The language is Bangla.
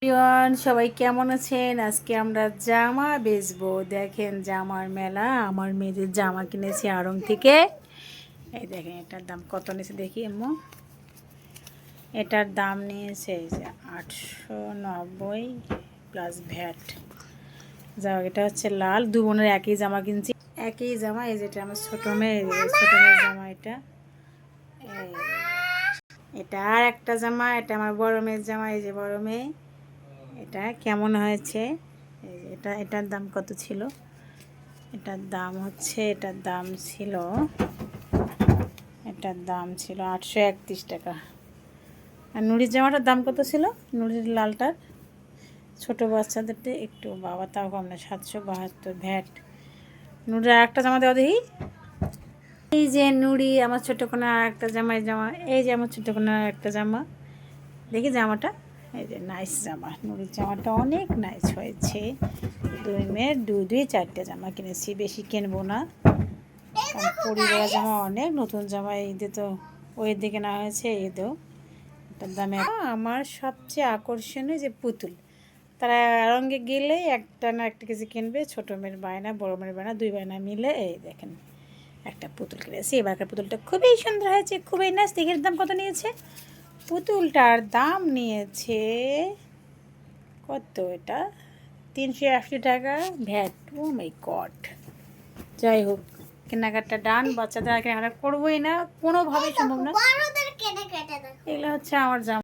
এভরিওয়ান, সবাই কেমন আছেন? আজকে আমরা জামা বেচবো। দেখেন জামার মেলা। আমার মেয়েদের জামা কিনেছি আড়ং থেকে। এই দেখেন এটার দাম কত নিয়েছে দেখি আম্মু। এটার দাম নিয়েছে এই যে 890 প্লাস ভ্যাট। যাও, এটা হচ্ছে লাল। দু বোনের একই জামা কিনছি, একই জামা। এই যেটা আমার ছোটো মেয়ের জামা। এটা আর একটা জামা, এটা আমার বড় মেয়ের জামা। এই যে বড় মেয়ে, এটা কেমন হয়েছে? এটার দাম কত ছিল? এটার দাম ছিল 831 টাকা। আর নুড়ির জামাটার দাম কত ছিল? নুড়ির লালটার ছোটো বাচ্চাদেরটা একটু বাবা তাও কম না, 772 ভ্যাট। নুড়ির আর একটা জামা দেওয়া দেখি। এই যে নুড়ি আমার ছোটো কোনো আর একটা জামা। এই যে আমার ছোটো কোনো আর একটা জামা দেখি জামাটা। এই যে নাইস জামা, নুড়ির জামাটা অনেক নাইস হয়েছে। দুই মেয়ের দুই 4টে জামা কিনেছি, বেশি কিনবো না, কারণ পরিবার জামা অনেক। নতুন জামা ঈদে তো ওই দিকে না হয়েছে, ঈদেও এটার দামে। আমার সবচেয়ে আকর্ষণীয় যে পুতুল, তারা রঙে গেলে একটা না একটা কিছু কিনবে। ছোটো মেয়ের বায়না, বড়ো মেয়ের বায়না, দুই বায়না মিলে এই দেখেন একটা পুতুল কিনেছি। এবারকার পুতুলটা খুবই সুন্দর হয়েছে, খুবই নাইস। দেখের দাম কত নিয়েছে? পুতুলটার দাম নিয়েছে কত? এটা 380 টাকা ভ্যাট। ও মাই গড। যাই হোক, কেনাকাটা ডান। বাচ্চাদের কেনাকাটা করবোই না, কোনোভাবেই সম্ভব না। এগুলো হচ্ছে আমার জামা।